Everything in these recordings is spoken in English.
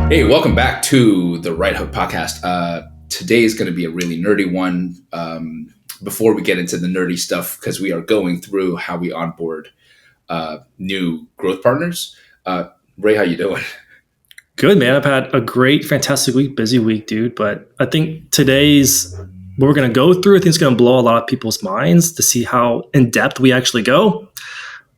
Hey, welcome back to the Right Hook podcast. Today is going to be a really nerdy one. Before we get into the nerdy stuff, because we are going through how we onboard new growth partners. Ray, how you doing? Good, man. I've had a great, fantastic week, busy week, dude. But I think what we're going to go through, I think it's going to blow a lot of people's minds to see how in depth we actually go.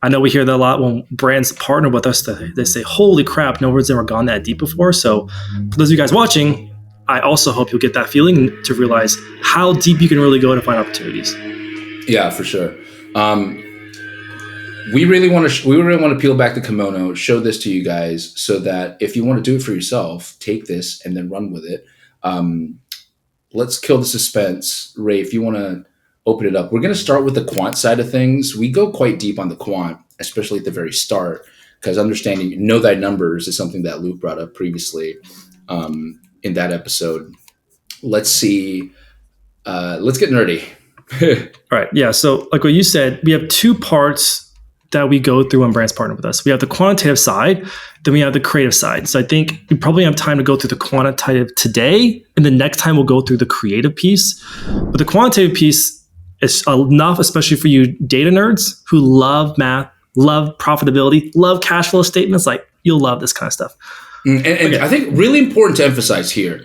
I know we hear that a lot when brands partner with us. They say, holy crap, no one's ever gone that deep before. So for those of you guys watching, I also hope you'll get that feeling to realize how deep you can really go to find opportunities. Yeah, for sure. We really want to peel back the kimono, show this to you guys so that if you want to do it for yourself, take this and then run with it. Let's kill the suspense. Ray, if you want to open it up. We're going to start with the quant side of things. We go quite deep on the quant, especially at the very start, because understanding know thy numbers is something that Luke brought up previously in that episode. Let's see. Let's get nerdy. All right. Yeah. So like what you said, we have two parts that we go through when brands partner with us. We have the quantitative side, then we have the creative side. So I think we probably have time to go through the quantitative today, and the next time we'll go through the creative piece. But the quantitative piece is enough, especially for you data nerds who love math, love profitability, love cash flow statements. Like, you'll love this kind of stuff. And okay. I think really important to emphasize here,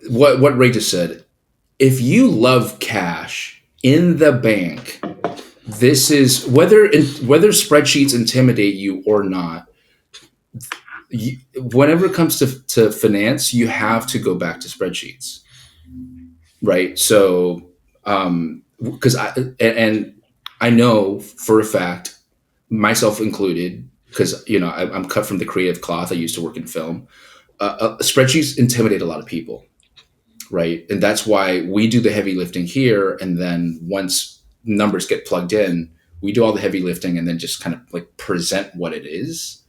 what Ray just said, if you love cash in the bank, this is whether spreadsheets intimidate you or not. Whenever it comes to finance, you have to go back to spreadsheets. Right. So, because I know for a fact, myself included, because, I'm cut from the creative cloth. I used to work in film. Spreadsheets intimidate a lot of people. Right. And that's why we do the heavy lifting here. And then once numbers get plugged in, we do all the heavy lifting and then just kind of like present what it is.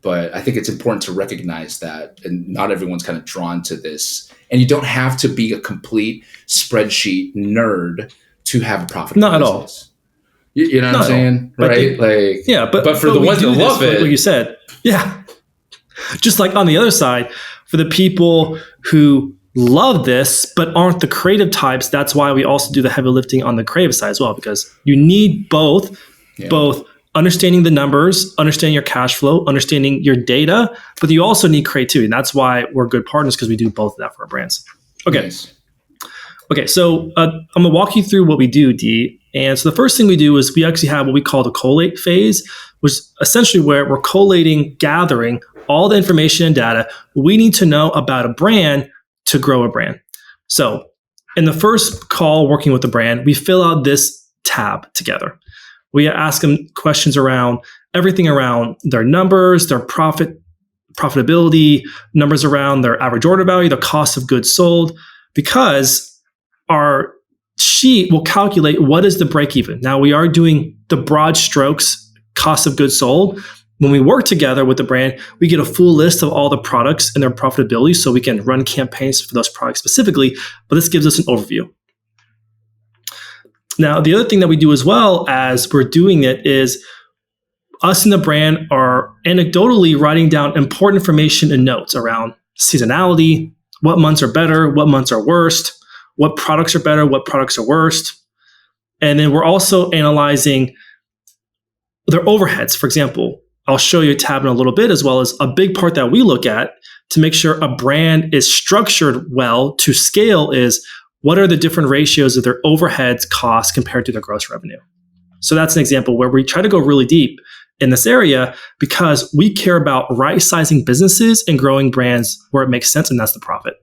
But I think it's important to recognize that, and not everyone's kind of drawn to this. And you don't have to be a complete spreadsheet nerd to have a profitable Not business. at all. You know what I'm saying? Right? But for the ones that love it. Like you said, yeah. Just like on the other side, for the people who love this but aren't the creative types, that's why we also do the heavy lifting on the creative side as well, because you need both understanding the numbers, understanding your cash flow, understanding your data, but you also need creativity. And that's why we're good partners, because we do both of that for our brands. Okay. Nice. Okay. So I'm going to walk you through what we do, D. And so the first thing we do is we actually have what we call the collate phase, which is essentially where we're collating, gathering all the information and data we need to know about a brand to grow a brand. So in the first call working with the brand, we fill out this tab together. We ask them questions around everything around their numbers, their profitability, numbers around their average order value, the cost of goods sold, because our sheet will calculate what is the break even. Now, we are doing the broad strokes cost of goods sold. When we work together with the brand, we get a full list of all the products and their profitability so we can run campaigns for those products specifically, but this gives us an overview. Now, the other thing that we do as well as we're doing it is us and the brand are anecdotally writing down important information and notes around seasonality, what months are better, what months are worst, what products are better, what products are worst. And then we're also analyzing their overheads. For example, I'll show you a tab in a little bit, as well as a big part that we look at to make sure a brand is structured well to scale is what are the different ratios of their overheads costs compared to their gross revenue. So that's an example where we try to go really deep in this area because we care about right-sizing businesses and growing brands where it makes sense, and that's the profit.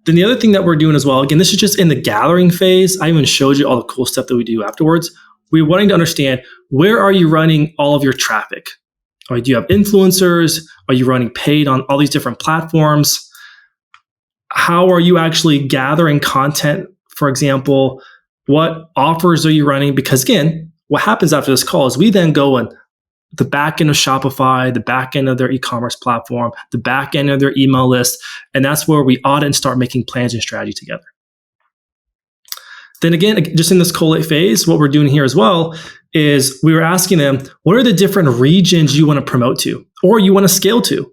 Then the other thing that we're doing as well, again, this is just in the gathering phase. I even showed you all the cool stuff that we do afterwards. We're wanting to understand, where are you running all of your traffic? Or do you have influencers? Are you running paid on all these different platforms? How are you actually gathering content? For example, what offers are you running? Because again, what happens after this call is we then go in the back end of Shopify, the back end of their e-commerce platform, the back end of their email list, and that's where we audit and start making plans and strategy together. Then again, just in this collate phase, what we're doing here as well is we were asking them, what are the different regions you want to promote to or you want to scale to?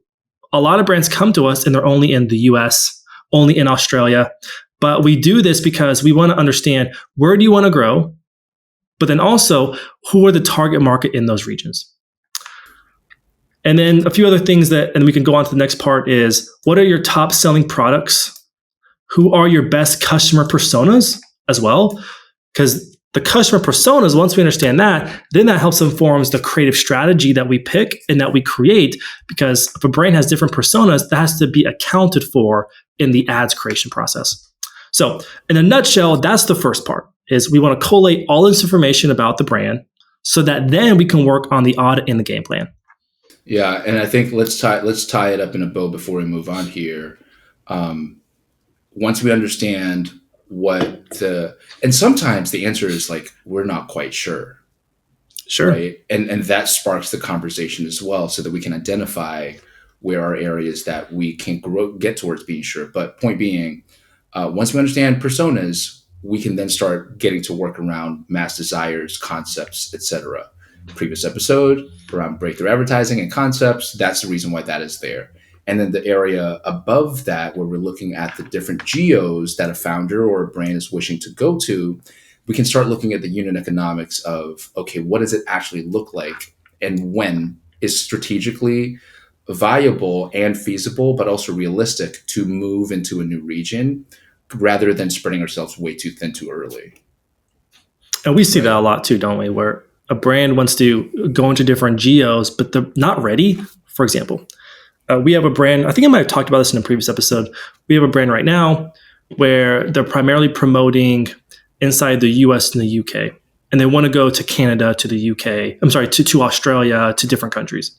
A lot of brands come to us and they're only in the US, only in Australia. But we do this because we want to understand, where do you want to grow? But then also, who are the target market in those regions? And then a few other things and we can go on to the next part is, what are your top selling products? Who are your best customer personas as well? Because the customer personas, once we understand that, then that helps informs the creative strategy that we pick and that we create. Because if a brand has different personas, that has to be accounted for in the ads creation process. So in a nutshell, that's the first part, is we want to collate all this information about the brand so that then we can work on the audit and the game plan. Yeah, and I think let's tie it up in a bow before we move on here. Once we understand and sometimes the answer is like, we're not quite sure. Sure. Right. And that sparks the conversation as well, so that we can identify where are areas that we can get towards being sure. But point being, once we understand personas, we can then start getting to work around mass desires, concepts, etc. Previous episode around breakthrough advertising and concepts. That's the reason why that is there. And then the area above that, where we're looking at the different geos that a founder or a brand is wishing to go to, we can start looking at the unit economics of, okay, what does it actually look like? And when is strategically viable and feasible, but also realistic to move into a new region, rather than spreading ourselves way too thin too early. And we see that a lot too, don't we? Where a brand wants to go into different geos, but they're not ready. For example, we have a brand, I think I might have talked about this in a previous episode. We have a brand right now where they're primarily promoting inside the US and the UK. And they want to go to Canada, to the UK, to Australia, to different countries.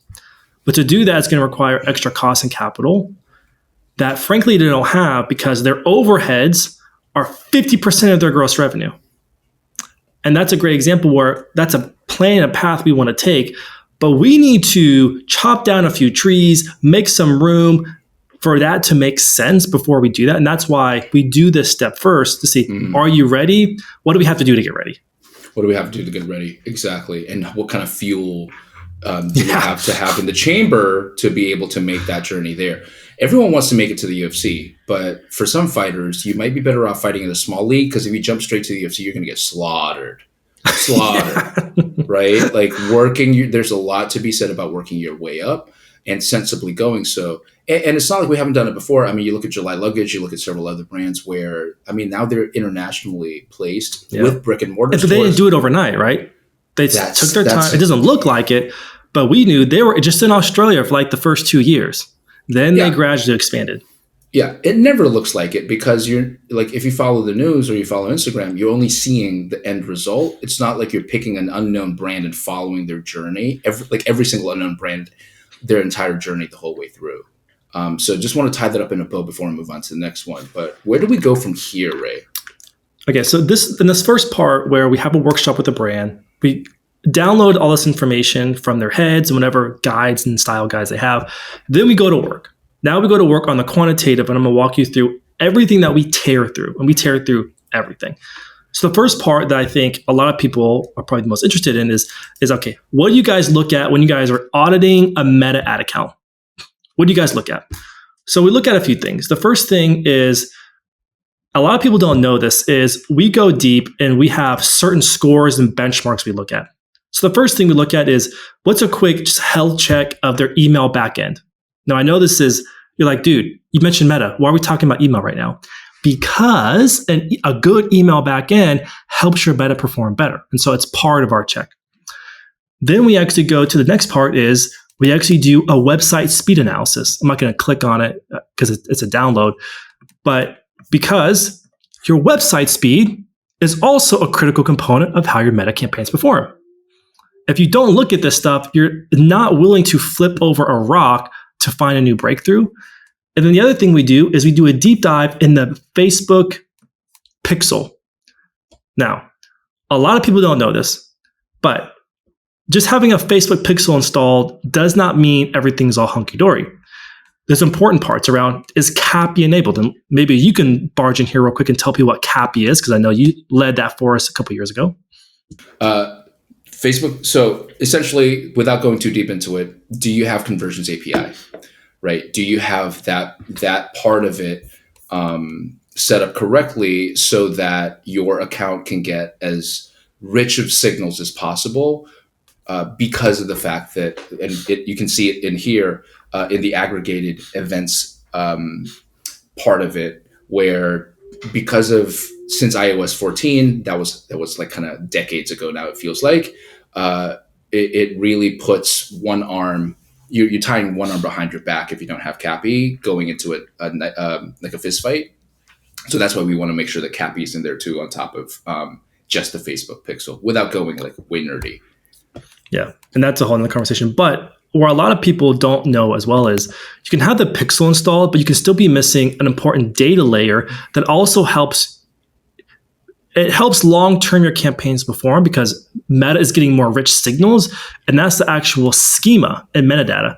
But to do that, it's going to require extra costs and capital that frankly they don't have, because their overheads are 50% of their gross revenue. And that's a great example where that's a plan, a path we want to take, but we need to chop down a few trees, make some room for that to make sense before we do that. And that's why we do this step first to see, are you ready? What do we have to do to get ready? What do we have to do to get ready? Exactly. And what kind of fuel do we have to have in the chamber to be able to make that journey there? Everyone wants to make it to the UFC, but for some fighters, you might be better off fighting in a small league, because if you jump straight to the UFC, you're going to get slaughtered, right? Like there's a lot to be said about working your way up and sensibly going. So, and it's not like we haven't done it before. I mean, you look at July Luggage, you look at several other brands where, I mean, now they're internationally placed with brick and mortar stores. But they didn't do it overnight, right? They took their time. It doesn't look like it, but we knew they were just in Australia for like the first 2 years. Then they gradually expanded. Yeah, it never looks like it, because you're like, if you follow the news or you follow Instagram, you're only seeing the end result. It's not like you're picking an unknown brand and following their journey. Every single unknown brand, their entire journey the whole way through. So just want to tie that up in a bow before I move on to the next one. But where do we go from here, Ray? Okay, so in this first part where we have a workshop with a brand, we download all this information from their heads and whatever guides and style guides they have. Then we go to work. Now we go to work on the quantitative, and I'm going to walk you through everything that we tear through, and we tear through everything. So the first part that I think a lot of people are probably the most interested in is okay, what do you guys look at when you guys are auditing a meta ad account? What do you guys look at? So we look at a few things. The first thing is, a lot of people don't know this, is we go deep and we have certain scores and benchmarks we look at. So the first thing we look at is, what's a quick just health check of their email backend? Now, I know you're like, dude, you mentioned Meta. Why are we talking about email right now? Because a good email backend helps your Meta perform better. And so it's part of our check. Then we actually go to the next part is, we actually do a website speed analysis. I'm not going to click on it because it's a download, but because your website speed is also a critical component of how your Meta campaigns perform. If you don't look at this stuff, you're not willing to flip over a rock to find a new breakthrough. And then the other thing we do is we do a deep dive in the Facebook pixel. Now, a lot of people don't know this, but just having a Facebook pixel installed does not mean everything's all hunky-dory. There's important parts around, is CAPI enabled? And maybe you can barge in here real quick and tell people what CAPI is, because I know you led that for us a couple years ago. Facebook. So essentially, without going too deep into it, do you have conversions API, right? Do you have that part of it set up correctly so that your account can get as rich of signals as possible because of the fact that, and you can see it in here in the aggregated events part of it, where because of since iOS 14, that was like kind of decades ago now. It feels like it really puts one arm. You're tying one arm behind your back if you don't have Cappy going into it like a fist fight. So that's why we want to make sure that Cappy is in there too, on top of just the Facebook pixel, without going like way nerdy. Yeah, and that's a whole other conversation. But where a lot of people don't know as well is you can have the pixel installed, but you can still be missing an important data layer that also helps. It helps long-term your campaigns perform because Meta is getting more rich signals, and that's the actual schema and metadata.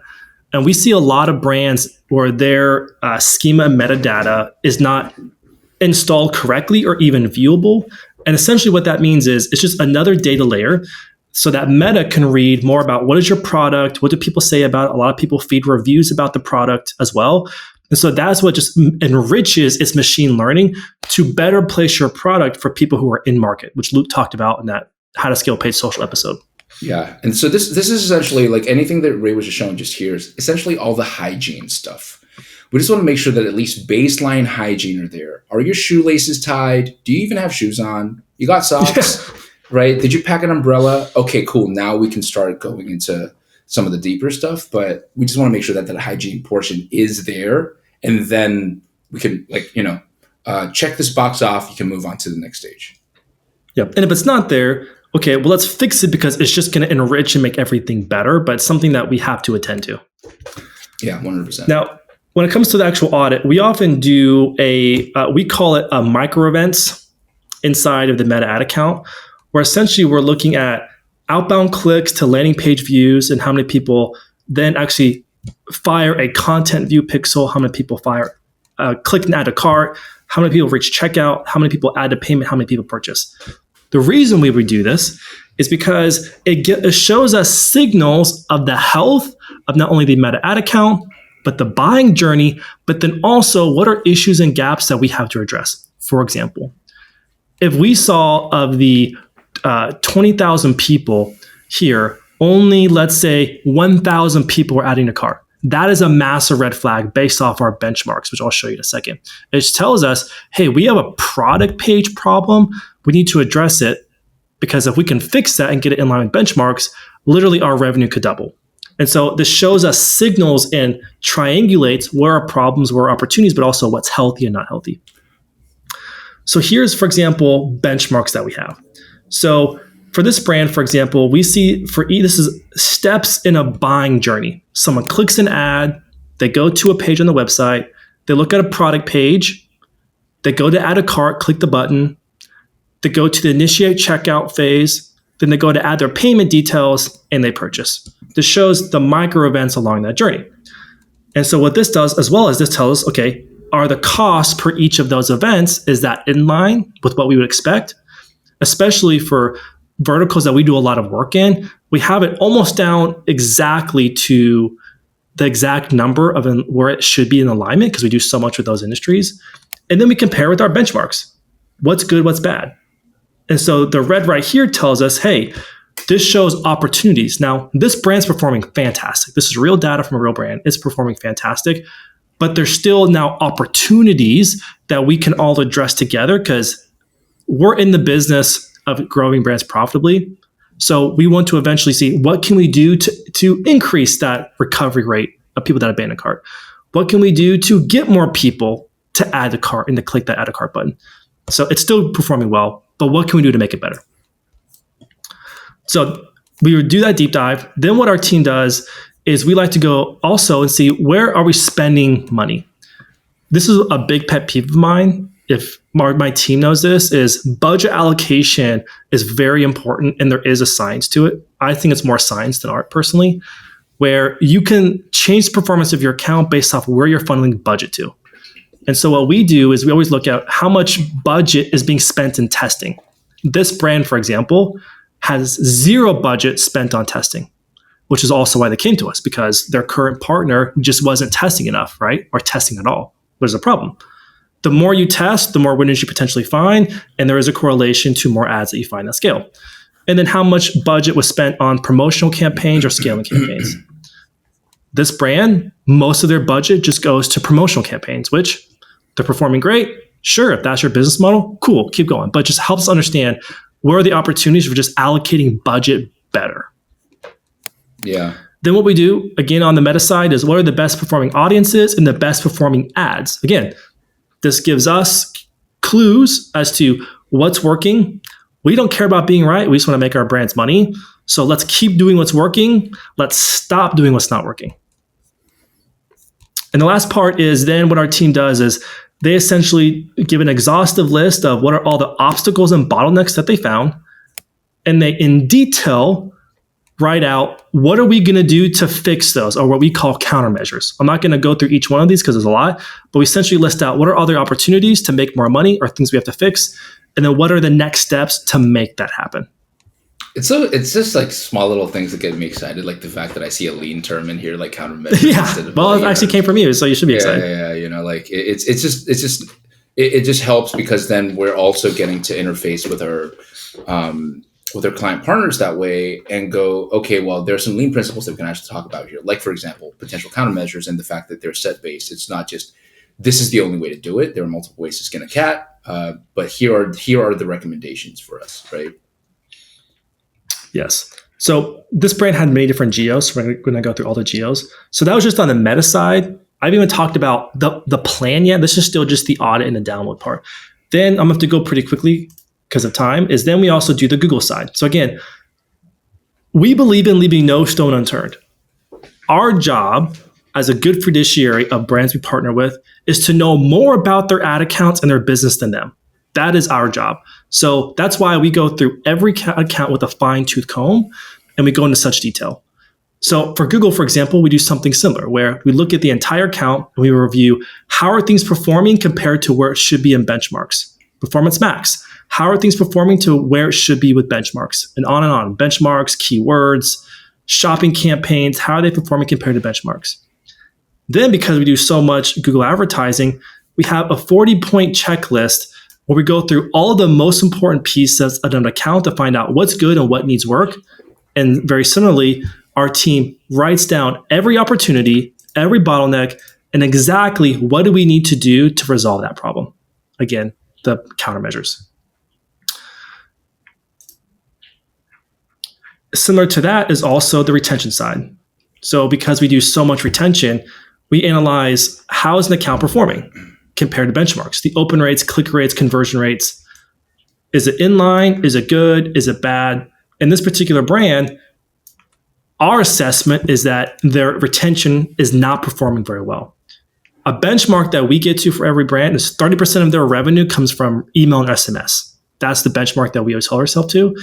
And we see a lot of brands where their schema and metadata is not installed correctly or even viewable. And essentially what that means is it's just another data layer so that Meta can read more about what is your product, what do people say about it. A lot of people feed reviews about the product as well. And so that's what just enriches its machine learning to better place your product for people who are in market, which Luke talked about in that How to Scale Paid Social episode. Yeah. And so this is essentially like anything that Ray was just showing just here is essentially all the hygiene stuff. We just want to make sure that at least baseline hygiene are there. Are your shoelaces tied? Do you even have shoes on? You got socks, right? Did you pack an umbrella? Okay, cool. Now we can start going into some of the deeper stuff, but we just want to make sure that that hygiene portion is there. And then we can check this box off. You can move on to the next stage. Yep. And if it's not there, okay, well, let's fix it because it's just going to enrich and make everything better, but it's something that we have to attend to. Yeah, 100%. Now, when it comes to the actual audit, we often do we call it a micro events inside of the Meta ad account, where essentially we're looking at outbound clicks to landing page views and how many people then actually fire a content view pixel, how many people click and add to cart, how many people reach checkout, how many people add to payment, how many people purchase. The reason we would do this is because it shows us signals of the health of not only the Meta ad account, but the buying journey, but then also what are issues and gaps that we have to address. For example, if we saw of the 20,000 people here, only let's say 1,000 people were adding to cart. That is a massive red flag based off our benchmarks, which I'll show you in a second. It tells us, hey, we have a product page problem. We need to address it because if we can fix that and get it in line with benchmarks, literally our revenue could double. And so this shows us signals and triangulates where are problems, where are opportunities, but also what's healthy and not healthy. So here's, for example, benchmarks that we have. So for this brand, for example, we see this is steps in a buying journey. Someone clicks an ad, they go to a page on the website, they look at a product page, they go to add a cart, click the button, they go to the initiate checkout phase, then they go to add their payment details, and they purchase. This shows the micro events along that journey. And so what this does, as well as this tells us, okay, are the costs per each of those events, is that in line with what we would expect? Especially for verticals that we do a lot of work in, we have it almost down exactly to the exact number of where it should be in alignment because we do so much with those industries. And then we compare with our benchmarks. What's good, what's bad? And so the red right here tells us, hey, this shows opportunities. Now, this brand's performing fantastic. This is real data from a real brand. It's performing fantastic. But there's still now opportunities that we can all address together because we're in the business of growing brands profitably. So we want to eventually see what can we do to increase that recovery rate of people that abandon cart? What can we do to get more people to add to cart and to click that add to cart button? So it's still performing well, but what can we do to make it better? So we would do that deep dive. Then what our team does is we like to go also and see where are we spending money. This is a big pet peeve of mine. If my team knows this, is budget allocation is very important and there is a science to it. I think it's more science than art personally, where you can change the performance of your account based off where you're funneling budget to. And so what we do is we always look at how much budget is being spent in testing. This brand, for example, has zero budget spent on testing, which is also why they came to us, because their current partner just wasn't testing enough, right? Or testing at all. There's a problem. The more you test, the more winners you potentially find, and there is a correlation to more ads that you find that scale. And then how much budget was spent on promotional campaigns or scaling campaigns. This brand, most of their budget just goes to promotional campaigns, which they're performing great. Sure, if that's your business model, cool, keep going. But just helps understand where are the opportunities for just allocating budget better. Yeah. Then what we do, again, on the meta side is what are the best performing audiences and the best performing ads. Again, this gives us clues as to what's working. We don't care about being right. We just want to make our brands money. So let's keep doing what's working. Let's stop doing what's not working. And the last part is then what our team does is they essentially give an exhaustive list of what are all the obstacles and bottlenecks that they found. And they, in detail, write out what are we going to do to fix those, or what we call countermeasures. I'm not going to go through each one of these because there's a lot, but we essentially list out what are other opportunities to make more money or things we have to fix, and then what are the next steps to make that happen. It's just like small little things that get me excited, like the fact that I see a lean term in here, like countermeasures. Yeah, well, it actually came from you, so you should be excited. Yeah, you know, like it just helps because then we're also getting to interface with our client partners that way and go, okay, well, there's some lean principles that we can actually talk about here. Like, for example, potential countermeasures and the fact that they're set based. It's not just this is the only way to do it. There are multiple ways to skin a cat, but here are the recommendations for us, right? Yes. So this brand had many different geos. So we're going to go through all the geos. So that was just on the meta side. I've even talked about the plan yet. This is still just the audit and the download part. Then I'm going to have to go pretty quickly because of time, is then we also do the Google side. So again, we believe in leaving no stone unturned. Our job as a good fiduciary of brands we partner with is to know more about their ad accounts and their business than them. That is our job. So that's why we go through every account with a fine-tooth comb and we go into such detail. So for Google, for example, we do something similar where we look at the entire account and we review how are things performing compared to where it should be in benchmarks. Performance max. How are things performing to where it should be with benchmarks? And on. Benchmarks, keywords, shopping campaigns, how are they performing compared to benchmarks? Then because we do so much Google advertising, we have a 40-point checklist where we go through all of the most important pieces of an account to find out what's good and what needs work. And very similarly, our team writes down every opportunity, every bottleneck, and exactly what do we need to do to resolve that problem. Again, the countermeasures. Similar to that is also the retention side. So because we do so much retention, we analyze how is an account performing compared to benchmarks, the open rates, click rates, conversion rates. Is it in line? Is it good? Is it bad? In this particular brand, our assessment is that their retention is not performing very well. A benchmark that we get to for every brand is 30% of their revenue comes from email and SMS. That's the benchmark that we always hold ourselves to.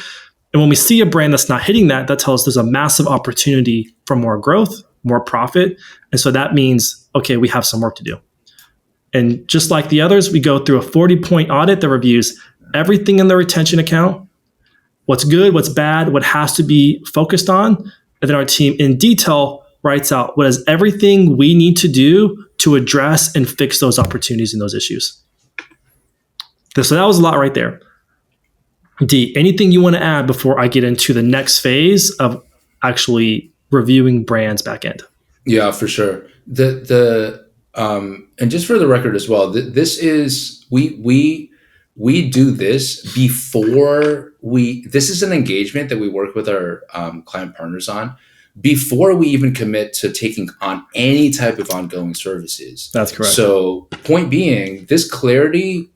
And when we see a brand that's not hitting that, that tells us there's a massive opportunity for more growth, more profit. And so that means, okay, we have some work to do. And just like the others, we go through a 40-point audit that reviews everything in the retention account, what's good, what's bad, what has to be focused on. And then our team in detail writes out what is everything we need to do to address and fix those opportunities and those issues. So that was a lot right there. D, anything you want to add before I get into the next phase of actually reviewing brands back end? Yeah, for sure. And just for the record as well, this is we do this before this is an engagement that we work with our client partners on before we even commit to taking on any type of ongoing services. That's correct. So point being, this clarity,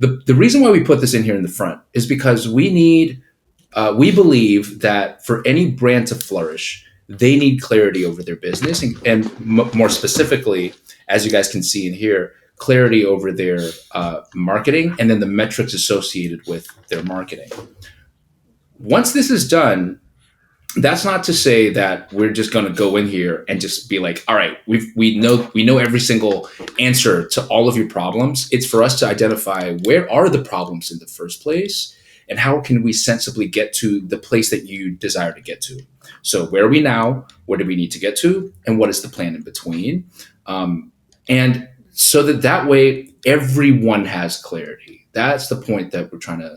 the reason why we put this in here in the front is because we believe that for any brand to flourish, they need clarity over their business and more specifically, as you guys can see in here, clarity over their marketing and then the metrics associated with their marketing. Once this is done, that's not to say that we're just going to go in here and just be like, all right, we know every single answer to all of your problems. It's for us to identify where are the problems in the first place and how can we sensibly get to the place that you desire to get to. So where are we now? Where do we need to get to? And what is the plan in between? And so that way everyone has clarity. That's the point that we're trying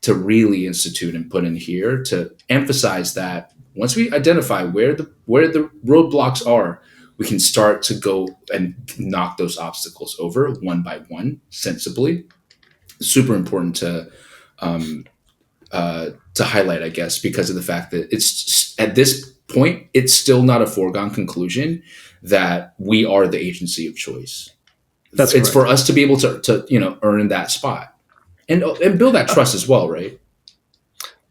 to really institute and put in here, to emphasize that once we identify where the roadblocks are, we can start to go and knock those obstacles over one by one, sensibly. Super important to highlight, I guess, because of the fact that it's at this point, it's still not a foregone conclusion that we are the agency of choice. It's correct. For us to be able to earn that spot and build that trust as well, right?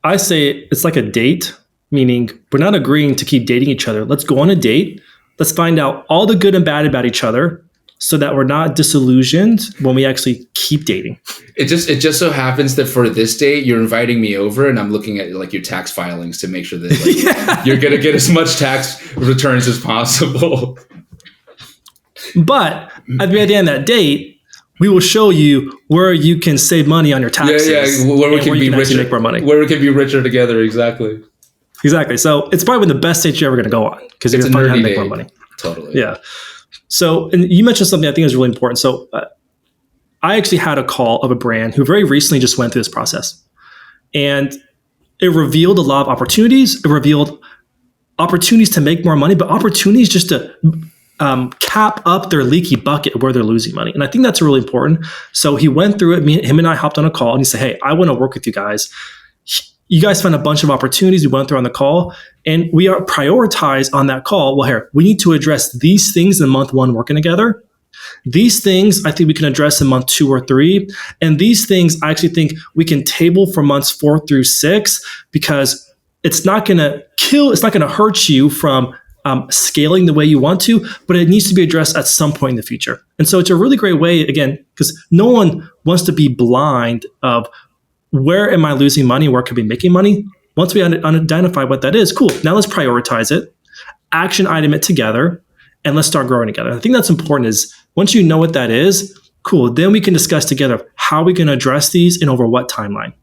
I say it's like a date, meaning we're not agreeing to keep dating each other. Let's go on a date. Let's find out all the good and bad about each other so that we're not disillusioned when we actually keep dating. It just so happens that for this date, you're inviting me over and I'm looking at like your tax filings to make sure that you're going to get as much tax returns as possible. But at the end of that date, we will show you where you can save money on your taxes. Where we can be richer, make more money. Where we can be richer together. Exactly. So it's probably one of the best dates you're ever going to go on because you're going to find out how to make more money. Totally. Yeah. So, and you mentioned something I think is really important. So I actually had a call of a brand who very recently just went through this process, and it revealed a lot of opportunities. It revealed opportunities to make more money, but opportunities just to cap up their leaky bucket where they're losing money. And I think that's really important. So he went through it. Him and I hopped on a call and he said, hey, I want to work with you guys. You guys found a bunch of opportunities. We went through on the call and we are prioritized on that call. Well, here, we need to address these things in month 1 working together. These things I think we can address in month 2 or 3. And these things I actually think we can table for months 4 through 6 because it's not going to hurt you from scaling the way you want to, but it needs to be addressed at some point in the future. And so it's a really great way, again, because no one wants to be blind of where am I losing money? Where could be making money? Once we identify what that is, cool. Now let's prioritize it, action item it together, and let's start growing together. I think that's important is once you know what that is, cool. Then we can discuss together how we can address these and over what timeline.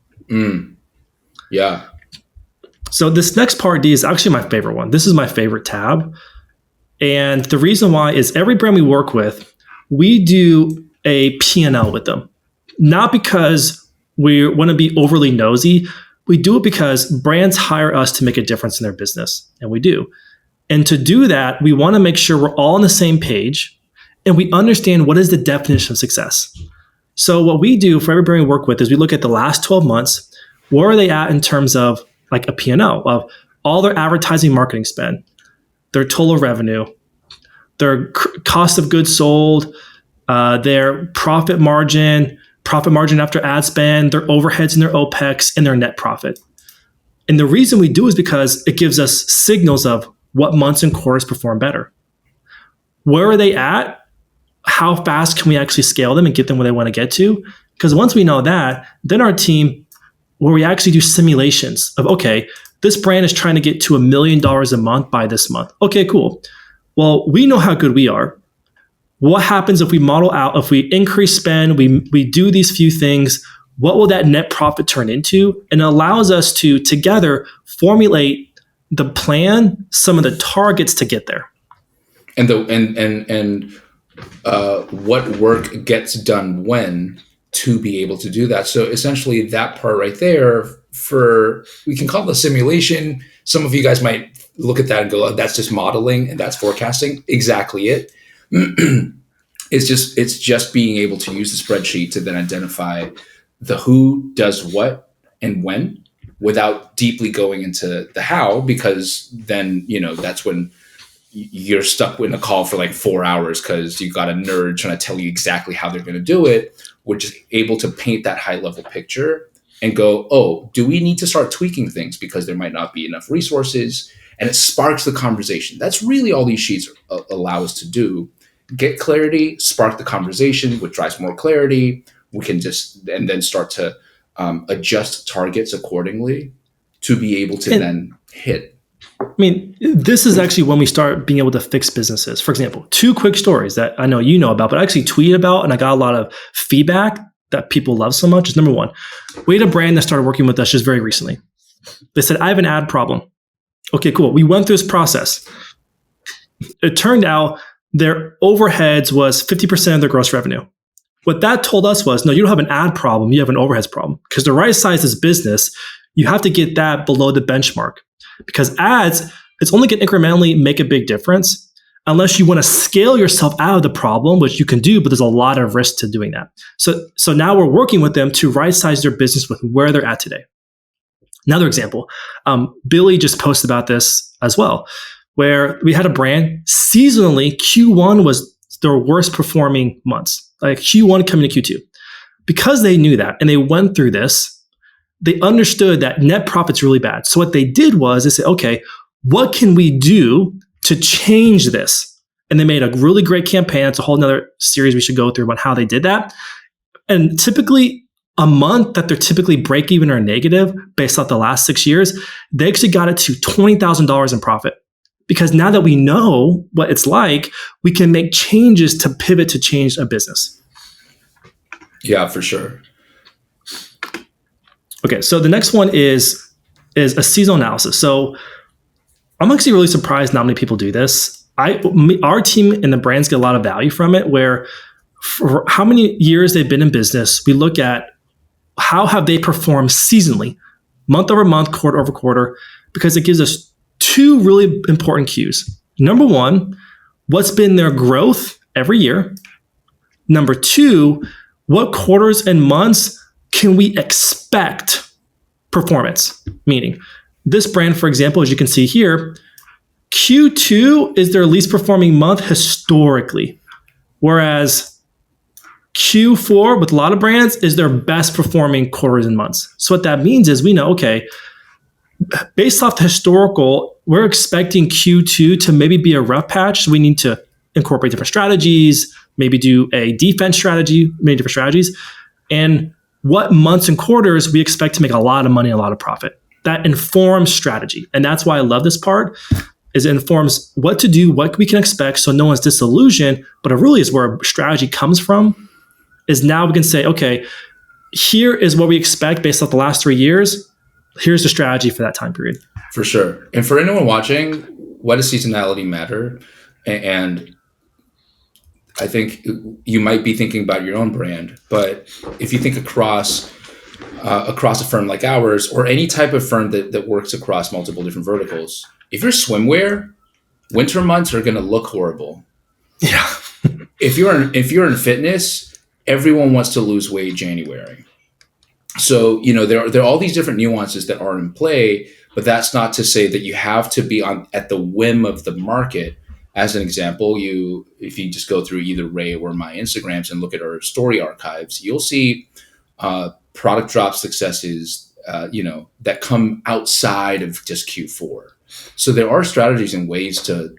Yeah. So this next part D is actually my favorite one. This is my favorite tab. And the reason why is every brand we work with, we do a P&L with them. Not because we want to be overly nosy. We do it because brands hire us to make a difference in their business. And we do. And to do that, we want to make sure we're all on the same page and we understand what is the definition of success. So what we do for every brand we work with is we look at the last 12 months. Where are they at in terms of like a P&L of all their advertising marketing spend, their total revenue, their cost of goods sold, their profit margin after ad spend, their overheads and their OPEX, and their net profit. And the reason we do is because it gives us signals of what months and quarters perform better. Where are they at? How fast can we actually scale them and get them where they want to get to? Because once we know that, then our team, where we actually do simulations of, okay, this brand is trying to get to $1 million a month by this month. Okay, cool. Well, we know how good we are. What happens if we model out, if we increase spend, we do these few things, what will that net profit turn into? And it allows us to together formulate the plan, some of the targets to get there. And what work gets done when to be able to do that. So essentially that part right there we can call it a simulation. Some of you guys might look at that and go, oh, that's just modeling and that's forecasting. Exactly it. It's just being able to use the spreadsheet to then identify the who does what and when without deeply going into the how, because then, that's when you're stuck in a call for like 4 hours because you got a nerd trying to tell you exactly how they're going to do it. We're just able to paint that high level picture and go, oh, do we need to start tweaking things because there might not be enough resources? And it sparks the conversation. That's really all these sheets allow us to do. Get clarity, spark the conversation, which drives more clarity. We can and then start to adjust targets accordingly to be able to then hit. I mean, this is actually when we start being able to fix businesses. For example, 2 quick stories that I know you know about, but I actually tweeted about and I got a lot of feedback that people love so much is number one, we had a brand that started working with us just very recently. They said, I have an ad problem. Okay, cool. We went through this process. It turned out their overheads was 50% of their gross revenue. What that told us was, no, you don't have an ad problem, you have an overheads problem. Because to right size this business, you have to get that below the benchmark. Because ads, it's only going to incrementally make a big difference unless you want to scale yourself out of the problem, which you can do, but there's a lot of risk to doing that. So now we're working with them to right size their business with where they're at today. Another example, Billy just posted about this as well, where we had a brand seasonally, Q1 was their worst performing months, like Q1 coming to Q2. Because they knew that and they went through this, they understood that net profit's really bad. So what they did was they said, okay, what can we do to change this? And they made a really great campaign. It's a whole nother series we should go through about how they did that. And typically a month that they're typically break even or negative based off the last 6 years, they actually got it to $20,000 in profit. Because now that we know what it's like, we can make changes to pivot to change a business. Yeah, for sure. Okay, so the next one is a seasonal analysis. So I'm actually really surprised not many people do this. Our team and the brands get a lot of value from it, where for how many years they've been in business, we look at how have they performed seasonally, month over month, quarter over quarter, because it gives us two really important cues. Number one, what's been their growth every year? Number two, what quarters and months can we expect performance? Meaning, this brand, for example, as you can see here, Q2 is their least performing month historically, whereas Q4 with a lot of brands is their best performing quarters and months. So what that means is we know, okay, based off the historical, we're expecting Q2 to maybe be a rough patch. So we need to incorporate different strategies, maybe do a defense strategy, many different strategies. And what months and quarters we expect to make a lot of money, a lot of profit. That informs strategy. And that's why I love this part, is it informs what to do, what we can expect, so no one's disillusioned, but it really is where strategy comes from, is now we can say, okay, here is what we expect based off the last 3 years. Here's the strategy for that time period. For sure. And for anyone watching, why does seasonality matter? And I think you might be thinking about your own brand, but if you think across a firm like ours, or any type of firm that works across multiple different verticals, if you're swimwear, winter months are going to look horrible. Yeah. If you're in fitness, everyone wants to lose weight January. So, there are all these different nuances that are in play, but that's not to say that you have to be at the whim of the market. As an example, if you just go through either Ray or my Instagrams and look at our story archives, you'll see product drop successes, that come outside of just Q4. So there are strategies and ways to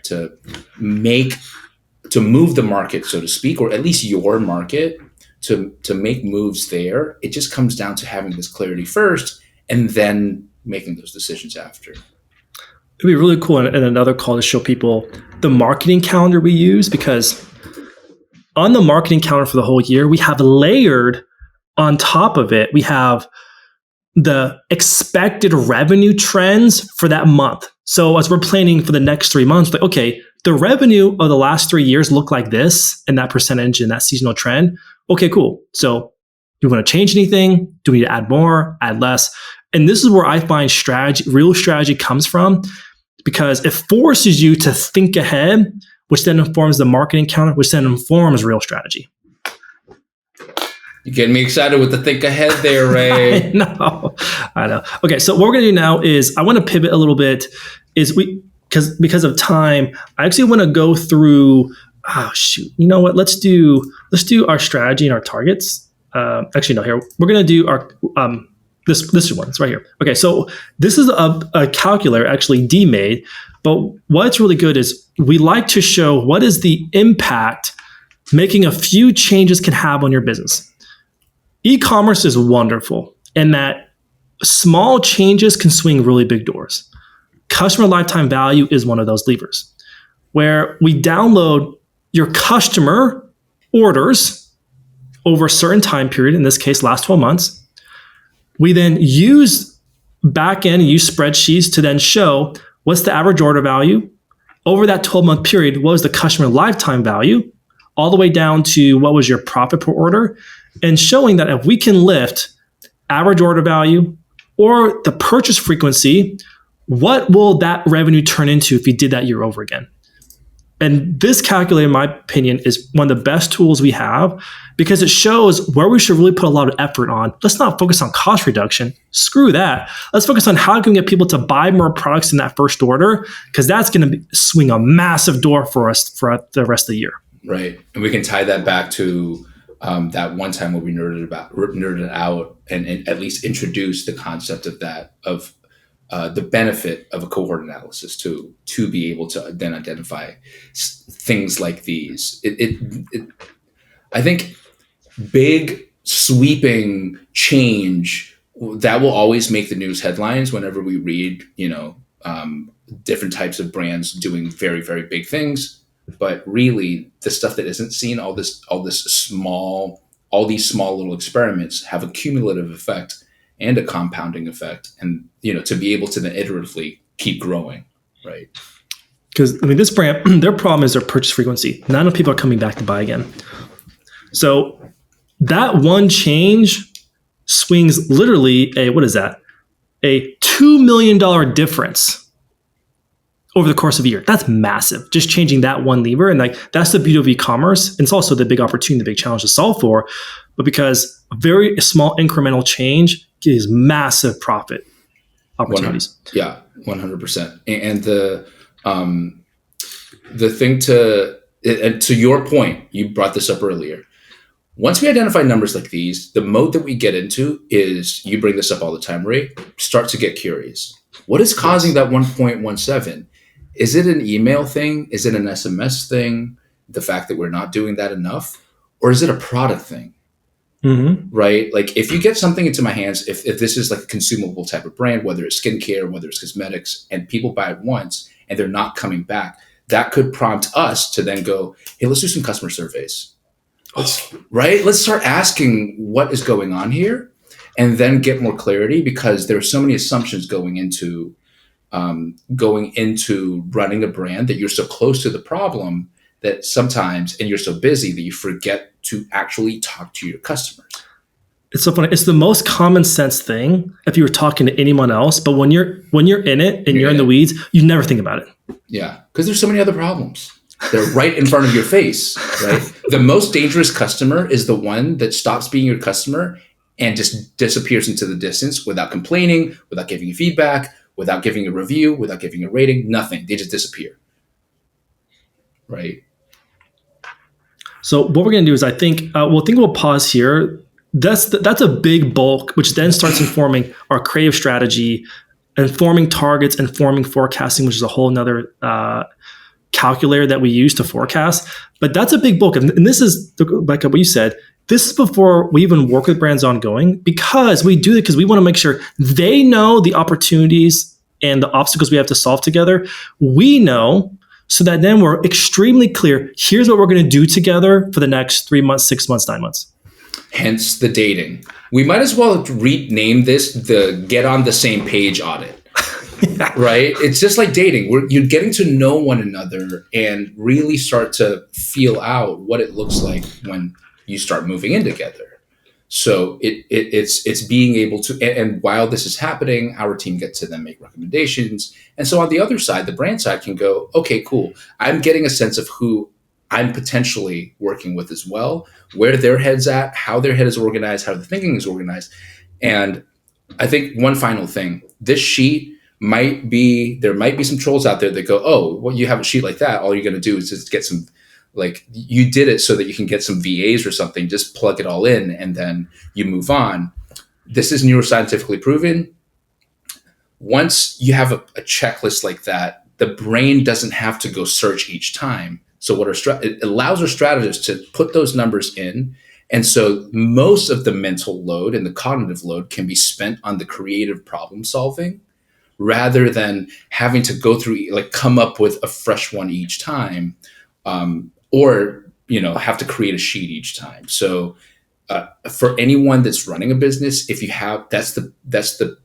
move the market, so to speak, or at least your market, to make moves there. It just comes down to having this clarity first and then making those decisions after. It'd be really cool in another call to show people the marketing calendar we use, because on the marketing calendar for the whole year, we have layered on top of it, we have the expected revenue trends for that month. So as we're planning for the next 3 months, like, okay, the revenue of the last 3 years look like this, and that percentage and that seasonal trend. Okay, cool. So do you want to change anything? Do we need to add more, add less? And this is where I find real strategy comes from, because it forces you to think ahead, which then informs the marketing calendar, which then informs real strategy. You're getting me excited with the think ahead there, Ray. I know. Okay, so what we're going to do now is I want to pivot a little bit. Because of time, I actually want to go through. Oh shoot! You know what? Let's do our strategy and our targets. Actually, no. Here we're going to do our this one. It's right here. Okay, so this is a calculator actually D made, but what's really good is we like to show what is the impact making a few changes can have on your business. E-commerce is wonderful in that small changes can swing really big doors. Customer lifetime value is one of those levers, where we download your customer orders over a certain time period, in this case, last 12 months. We then use back end and use spreadsheets to then show what's the average order value over that 12-month period. What was the customer lifetime value, all the way down to what was your profit per order, and showing that if we can lift average order value or the purchase frequency, what will that revenue turn into if you did that year over again? And this calculator, in my opinion, is one of the best tools we have because it shows where we should really put a lot of effort on. Let's not focus on cost reduction. Screw that. Let's focus on how can we get people to buy more products in that first order, because that's going to swing a massive door for us for the rest of the year. Right. And we can tie that back to that one time where we nerded out and at least introduced the concept of that, of the benefit of a cohort analysis to be able to then identify things like these. I think big sweeping change that will always make the news headlines whenever we read, different types of brands doing very, very big things. But really, the stuff that isn't seen, all these small little experiments have a cumulative effect and a compounding effect, and to be able to then iteratively keep growing, right? Because this brand, their problem is their purchase frequency. Not enough people are coming back to buy again. So that one change swings literally a $2 million difference over the course of a year. That's massive. Just changing that one lever, and that's the beauty of e-commerce. And it's also the big opportunity, the big challenge to solve for. But because a very small incremental change gives massive profit opportunities. 100%. And the thing to your point, you brought this up earlier. Once we identify numbers like these, the mode that we get into is, you bring this up all the time, Ray, start to get curious. What is causing that 1.17? Is it an email thing? Is it an SMS thing? The fact that we're not doing that enough? Or is it a product thing? Mm-hmm. Right? Like, if you get something into my hands, if this is like a consumable type of brand, whether it's skincare, whether it's cosmetics, and people buy it once and they're not coming back, that could prompt us to then go, hey, let's do some customer surveys. Right? Let's start asking what is going on here, and then get more clarity, because there are so many assumptions going into running a brand, that you're so close to the problem that sometimes, and you're so busy that you forget to actually talk to your customers. It's so funny. It's the most common sense thing if you were talking to anyone else, but when you're in it and you're in the weeds, you never think about it. Yeah, because there's so many other problems. They're right in front of your face, right? The most dangerous customer is the one that stops being your customer and just disappears into the distance without complaining, without giving you feedback, without giving a review, without giving a rating, nothing. They just disappear, right? So what we're going to do is, I think we'll pause here. That's a big bulk, which then starts informing our creative strategy, informing targets, informing forecasting, which is a whole nother calculator that we use to forecast. But that's a big bulk. And this is, like what you said, this is before we even work with brands ongoing, because we do it because we want to make sure they know the opportunities and the obstacles we have to solve together. We know, so that then we're extremely clear. Here's what we're going to do together for the next 3 months, 6 months, 9 months. Hence the dating. We might as well rename this the Get on the Same Page Audit. Yeah. Right? It's just like dating. You're getting to know one another and really start to feel out what it looks like when you start moving in together. So it's being able to, and while this is happening, our team gets to then make recommendations. And so on the other side, the brand side can go, okay, cool. I'm getting a sense of who I'm potentially working with as well, where their head's at, how their head is organized, how the thinking is organized. And I think one final thing, this sheet there might be some trolls out there that go, oh, well, you have a sheet like that. All you're going to do is just get some, like, you did it so that you can get some VAs or something, just plug it all in and then you move on. This is neuroscientifically proven. Once you have a checklist like that, the brain doesn't have to go search each time. So it allows our strategists to put those numbers in. And so most of the mental load and the cognitive load can be spent on the creative problem solving, rather than having to go through, like, come up with a fresh one each time, or have to create a sheet each time. So for anyone that's running a business, if you have, that's the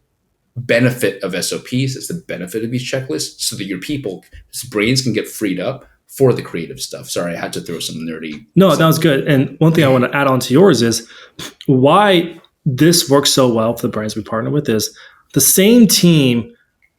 benefit of SOPs. It's the benefit of these checklists, so that your people's brains can get freed up for the creative stuff. Sorry, I had to throw some nerdy. No, that was good. And one thing I want to add on to yours is why this works so well for the brands we partner with is the same team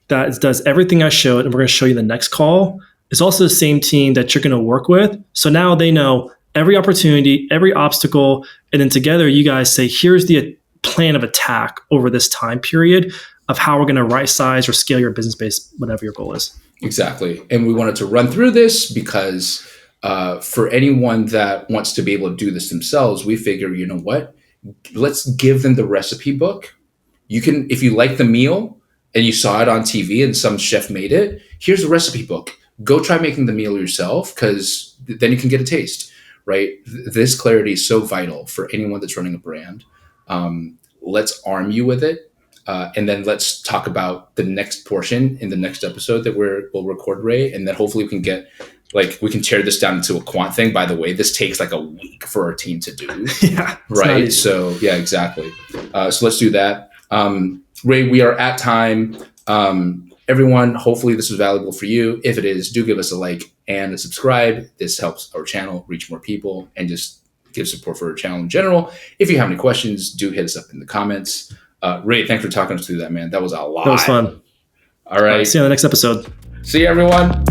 that does everything I showed, and we're going to show you the next call, is also the same team that you're going to work with. So now they know every opportunity, every obstacle, and then together you guys say, here's the plan of attack over this time period of how we're going to right size or scale your business base, whatever your goal is. Exactly. And we wanted to run through this because for anyone that wants to be able to do this themselves, we figure, you know what, let's give them the recipe book. You can, if you like the meal and you saw it on TV and some chef made it, here's the recipe book. Go try making the meal yourself, because then you can get a taste, right? This clarity is so vital for anyone that's running a brand. Let's arm you with it. And then let's talk about the next portion in the next episode that we'll record, Ray. And then hopefully we can get, we can tear this down into a quant thing. By the way, this takes like a week for our team to do. Yeah. Right. So yeah, exactly. So let's do that. Ray, we are at time. Everyone, hopefully this was valuable for you. If it is, do give us a like and a subscribe. This helps our channel reach more people and just give support for our channel in general. If you have any questions, do hit us up in the comments. Ray, thanks for talking us through that, man. That was a lot. That was fun. All right. See you on the next episode. See you, everyone.